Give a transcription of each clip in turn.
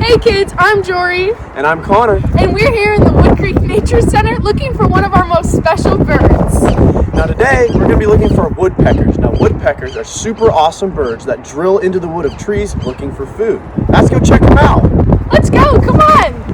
Hey kids, I'm Jory. And I'm Connor. And we're here in the Wood Creek Nature Center looking for one of our most special birds. Now today, we're going to be looking for woodpeckers. Now woodpeckers are super awesome birds that drill into the wood of trees looking for food. Let's go check them out. Let's go, come on.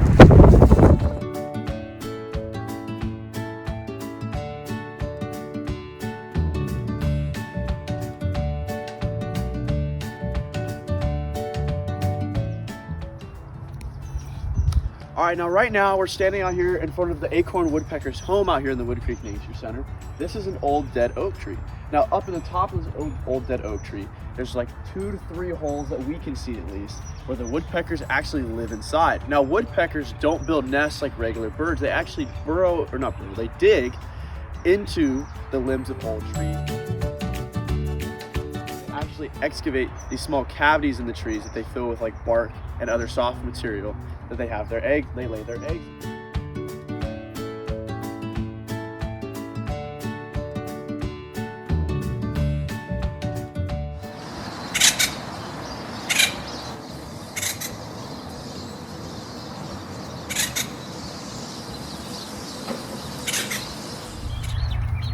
All right, right now we're standing out here in front of the acorn woodpecker's home out here in the Wood Creek Nature Center. This is an old dead oak tree. Now up in the top of this old dead oak tree, there's like 2 to 3 holes that we can see at least, where the woodpeckers actually live inside. Now woodpeckers don't build nests like regular birds. They actually they dig into the limbs of old trees. They actually excavate these small cavities in the trees that they fill with like bark and other soft material that they have they lay their eggs.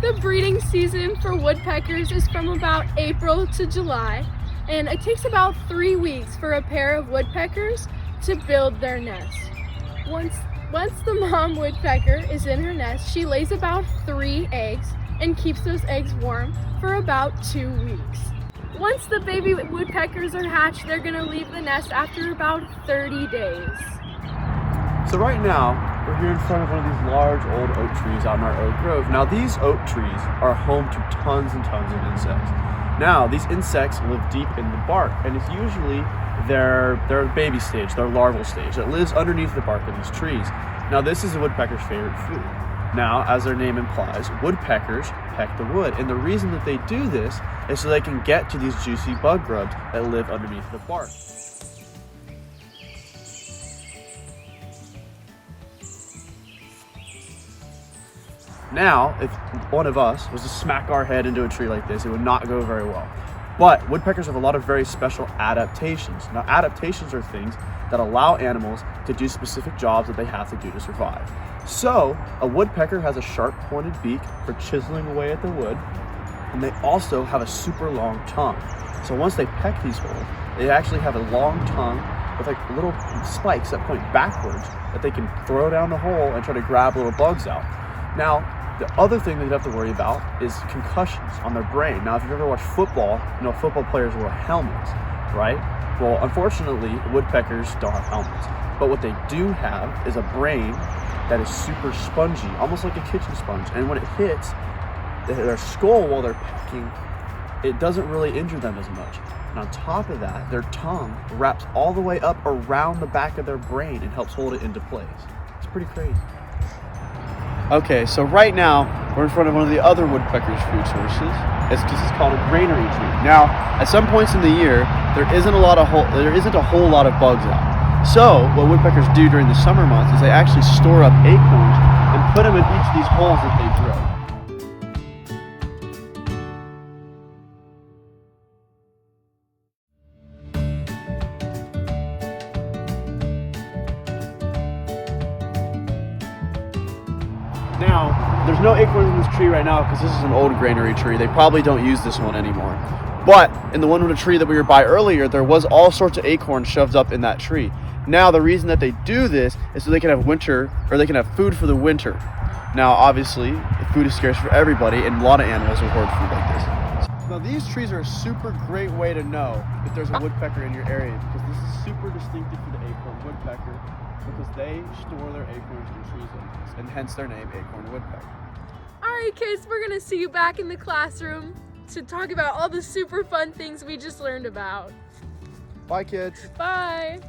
The breeding season for woodpeckers is from about April to July, and it takes about 3 weeks for a pair of woodpeckers to build their nest. Once the mom woodpecker is in her nest, she lays about 3 eggs and keeps those eggs warm for about 2 weeks. Once the baby woodpeckers are hatched, they're gonna leave the nest after about 30 days. So right now, we're here in front of one of these large old oak trees out in our oak grove. Now these oak trees are home to tons and tons of insects. Now these insects live deep in the bark, and it's usually their baby stage, their larval stage, that lives underneath the bark of these trees. Now this is a woodpecker's favorite food. Now, as their name implies, woodpeckers peck the wood, and the reason that they do this is so they can get to these juicy bug grubs that live underneath the bark. Now, if one of us was to smack our head into a tree like this, it would not go very well. But woodpeckers have a lot of very special adaptations. Now, adaptations are things that allow animals to do specific jobs that they have to do to survive. So, a woodpecker has a sharp pointed beak for chiseling away at the wood, and they also have a super long tongue. So once they peck these holes, they actually have a long tongue with like little spikes that point backwards that they can throw down the hole and try to grab little bugs out. Now, the other thing that you have to worry about is concussions on their brain. Now, if you've ever watched football, you know football players wear helmets, right? Well, unfortunately, woodpeckers don't have helmets. But what they do have is a brain that is super spongy, almost like a kitchen sponge. And when it hits their skull while they're pecking, it doesn't really injure them as much. And on top of that, their tongue wraps all the way up around the back of their brain and helps hold it into place. It's pretty crazy. Okay, so right now we're in front of one of the other woodpeckers' food sources. This is called a granary tree. Now, at some points in the year, there isn't a whole lot of bugs out. So, what woodpeckers do during the summer months is they actually store up acorns and put them in each of these holes that they drill. Now, there's no acorns in this tree right now because this is an old granary tree. They probably don't use this one anymore. But in the one with a tree that we were by earlier, there was all sorts of acorns shoved up in that tree. Now, the reason that they do this is so they can have food for the winter. Now, obviously, food is scarce for everybody, and a lot of animals will hoard food like this. Now, these trees are a super great way to know if there's a woodpecker in your area, because this is super distinctive for the acorn woodpecker, because they store their acorns in trees like this, and hence their name, acorn woodpecker. All right, kids, we're gonna see you back in the classroom to talk about all the super fun things we just learned about. Bye, kids. Bye.